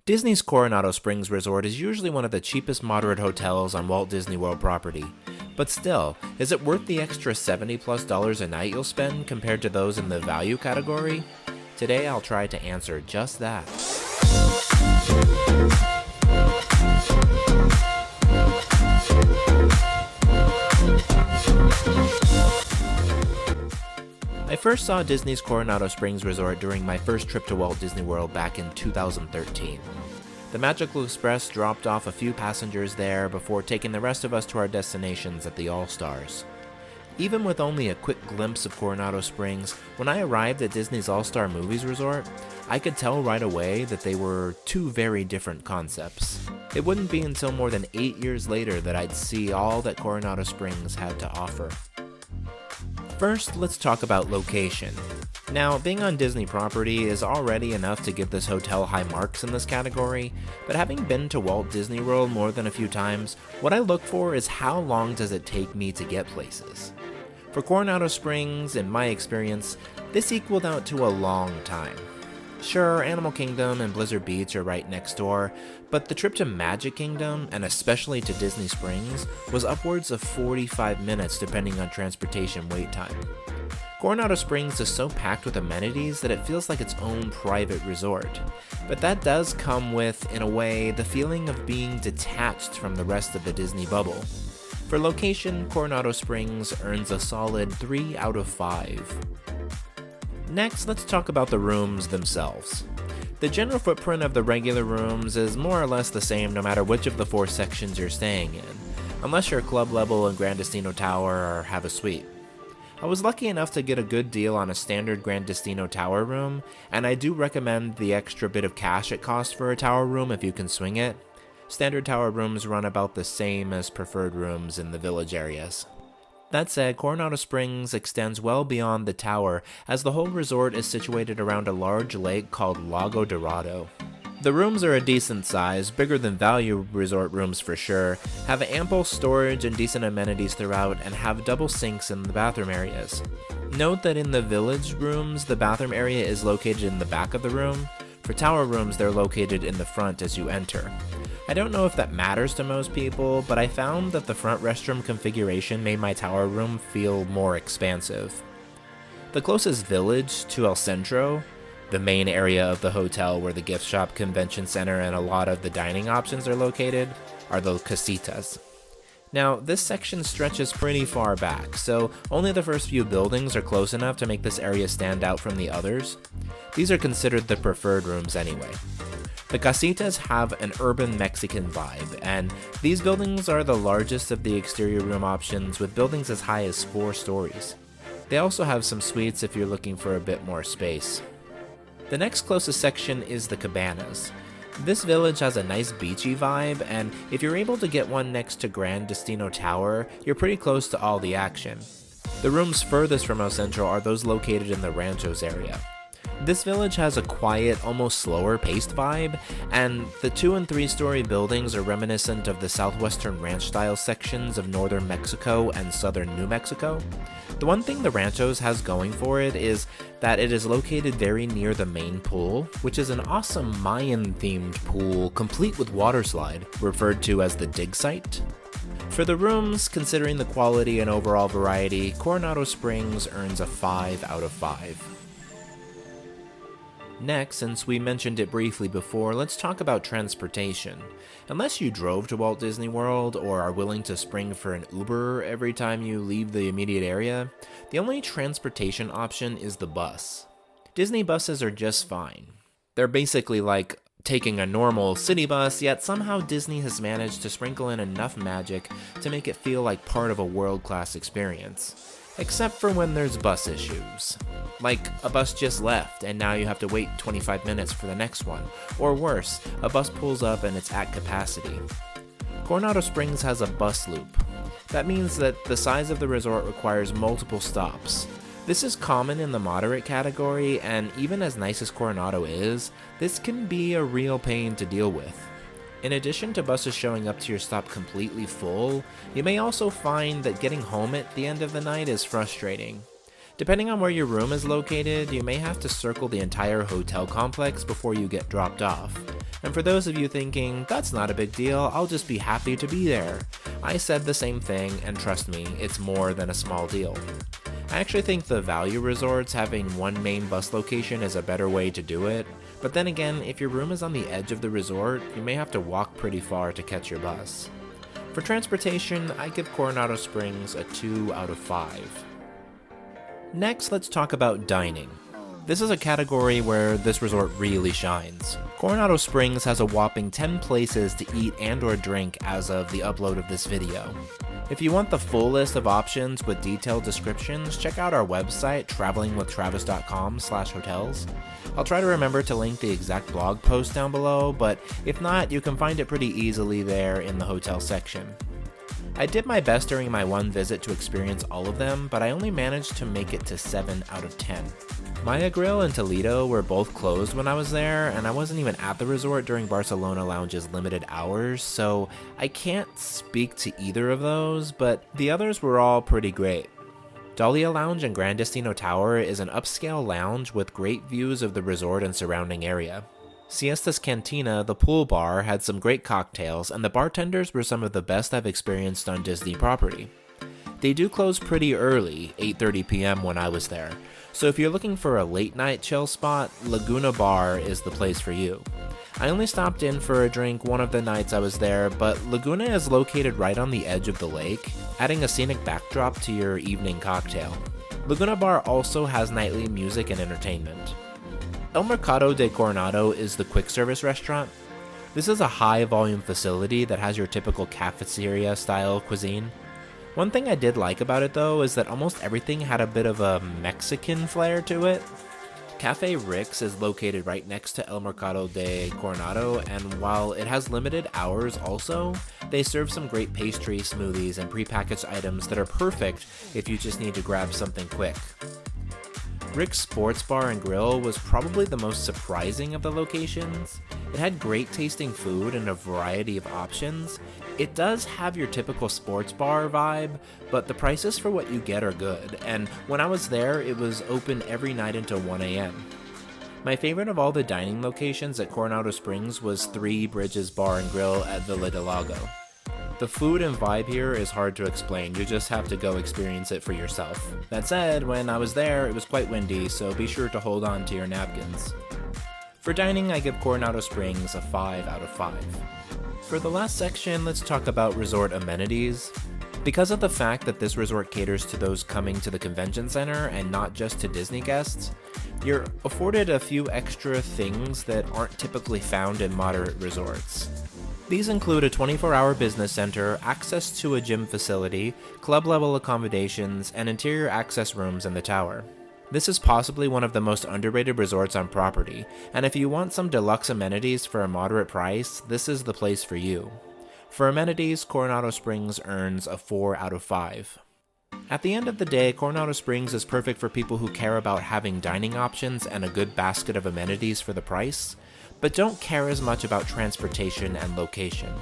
Disney's Coronado Springs Resort is usually one of the cheapest moderate hotels on Walt Disney World property. But still, is it worth the extra $70+ a night you'll spend compared to those in the value category? Today I'll try to answer just that. I first saw Disney's Coronado Springs Resort during my first trip to Walt Disney World back in 2013. The Magical Express dropped off a few passengers there before taking the rest of us to our destinations at the All-Stars. Even with only a quick glimpse of Coronado Springs, when I arrived at Disney's All-Star Movies Resort, I could tell right away that they were two very different concepts. It wouldn't be until more than 8 years later that I'd see all that Coronado Springs had to offer. First, let's talk about location. Now, being on Disney property is already enough to give this hotel high marks in this category, but having been to Walt Disney World more than a few times, what I look for is how long does it take me to get places. For Coronado Springs, in my experience, this equaled out to a long time. Sure, Animal Kingdom and Blizzard Beach are right next door, but the trip to Magic Kingdom, and especially to Disney Springs, was upwards of 45 minutes depending on transportation wait time. Coronado Springs is so packed with amenities that it feels like its own private resort, but that does come with, in a way, the feeling of being detached from the rest of the Disney bubble. For location, Coronado Springs earns a solid 3 out of 5. Next, let's talk about the rooms themselves. The general footprint of the regular rooms is more or less the same no matter which of the 4 sections you're staying in, unless you're club level in Grand Destino Tower or have a suite. I was lucky enough to get a good deal on a standard Grand Destino Tower room, and I do recommend the extra bit of cash it costs for a tower room if you can swing it. Standard tower rooms run about the same as preferred rooms in the village areas. That said, Coronado Springs extends well beyond the tower, as the whole resort is situated around a large lake called Lago Dorado. The rooms are a decent size, bigger than value resort rooms for sure, have ample storage and decent amenities throughout, and have double sinks in the bathroom areas. Note that in the village rooms, the bathroom area is located in the back of the room. For tower rooms, they're located in the front as you enter. I don't know if that matters to most people, but I found that the front restroom configuration made my tower room feel more expansive. The closest village to El Centro, the main area of the hotel where the gift shop, convention center, and a lot of the dining options are located, are the casitas. Now, this section stretches pretty far back, so only the first few buildings are close enough to make this area stand out from the others. These are considered the preferred rooms anyway. The casitas have an urban Mexican vibe, and these buildings are the largest of the exterior room options, with buildings as high as 4 stories. They also have some suites if you're looking for a bit more space. The next closest section is the cabanas. This village has a nice beachy vibe, and if you're able to get one next to Grand Destino Tower, you're pretty close to all the action. The rooms furthest from El Centro are those located in the Ranchos area. This village has a quiet, almost slower paced vibe, and the 2 and 3 story buildings are reminiscent of the southwestern ranch style sections of northern Mexico and southern New Mexico. The one thing the Ranchos has going for it is that it is located very near the main pool, which is an awesome Mayan themed pool complete with water slide, referred to as the dig site. For the rooms, considering the quality and overall variety, Coronado Springs earns a 5 out of 5. Next, since we mentioned it briefly before, let's talk about transportation. Unless you drove to Walt Disney World or are willing to spring for an Uber every time you leave the immediate area, the only transportation option is the bus. Disney buses are just fine. They're basically like taking a normal city bus, yet somehow Disney has managed to sprinkle in enough magic to make it feel like part of a world-class experience. Except for when there's bus issues. Like, a bus just left, and now you have to wait 25 minutes for the next one. Or worse, a bus pulls up and it's at capacity. Coronado Springs has a bus loop. That means that the size of the resort requires multiple stops. This is common in the moderate category, and even as nice as Coronado is, this can be a real pain to deal with. In addition to buses showing up to your stop completely full, you may also find that getting home at the end of the night is frustrating. Depending on where your room is located, you may have to circle the entire hotel complex before you get dropped off. And for those of you thinking, that's not a big deal, I'll just be happy to be there, I said the same thing, and trust me, it's more than a small deal. I actually think the value resorts having one main bus location is a better way to do it, but then again, if your room is on the edge of the resort, you may have to walk pretty far to catch your bus. For transportation, I give Coronado Springs a 2 out of 5. Next, let's talk about dining. This is a category where this resort really shines. Coronado Springs has a whopping 10 places to eat and or drink as of the upload of this video. If you want the full list of options with detailed descriptions, check out our website, travelingwithtravis.com/hotels. I'll try to remember to link the exact blog post down below, but if not, you can find it pretty easily there in the hotel section. I did my best during my one visit to experience all of them, but I only managed to make it to 7 out of 10. Maya Grill and Toledo were both closed when I was there, and I wasn't even at the resort during Barcelona Lounge's limited hours, so I can't speak to either of those, but the others were all pretty great. Dahlia Lounge in Gran Destino Tower is an upscale lounge with great views of the resort and surrounding area. Siesta's Cantina, the pool bar, had some great cocktails, and the bartenders were some of the best I've experienced on Disney property. They do close pretty early, 8:30 p.m. when I was there, so if you're looking for a late night chill spot, Laguna Bar is the place for you. I only stopped in for a drink one of the nights I was there, but Laguna is located right on the edge of the lake, adding a scenic backdrop to your evening cocktail. Laguna Bar also has nightly music and entertainment. El Mercado de Coronado is the quick service restaurant. This is a high volume facility that has your typical cafeteria style cuisine. One thing I did like about it though is that almost everything had a bit of a Mexican flair to it. Cafe Rick's is located right next to El Mercado de Coronado, and while it has limited hours also, they serve some great pastry, smoothies, and prepackaged items that are perfect if you just need to grab something quick. Rick's Sports Bar and Grill was probably the most surprising of the locations. It had great tasting food and a variety of options. It does have your typical sports bar vibe, but the prices for what you get are good, and when I was there, it was open every night until 1 a.m. My favorite of all the dining locations at Coronado Springs was Three Bridges Bar and Grill at Villa del Lago. The food and vibe here is hard to explain, you just have to go experience it for yourself. That said, when I was there, it was quite windy, so be sure to hold on to your napkins. For dining, I give Coronado Springs a 5 out of 5. For the last section, let's talk about resort amenities. Because of the fact that this resort caters to those coming to the convention center and not just to Disney guests, you're afforded a few extra things that aren't typically found in moderate resorts. These include a 24-hour business center, access to a gym facility, club-level accommodations, and interior access rooms in the tower. This is possibly one of the most underrated resorts on property, and if you want some deluxe amenities for a moderate price, this is the place for you. For amenities, Coronado Springs earns a 4 out of 5. At the end of the day, Coronado Springs is perfect for people who care about having dining options and a good basket of amenities for the price, but don't care as much about transportation and location.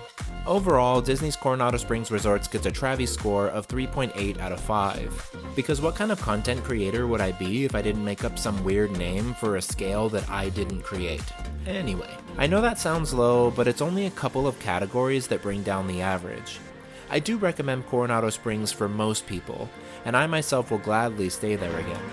Overall, Disney's Coronado Springs Resorts gets a Travis score of 3.8 out of 5. Because what kind of content creator would I be if I didn't make up some weird name for a scale that I didn't create? Anyway, I know that sounds low, but it's only a couple of categories that bring down the average. I do recommend Coronado Springs for most people, and I myself will gladly stay there again.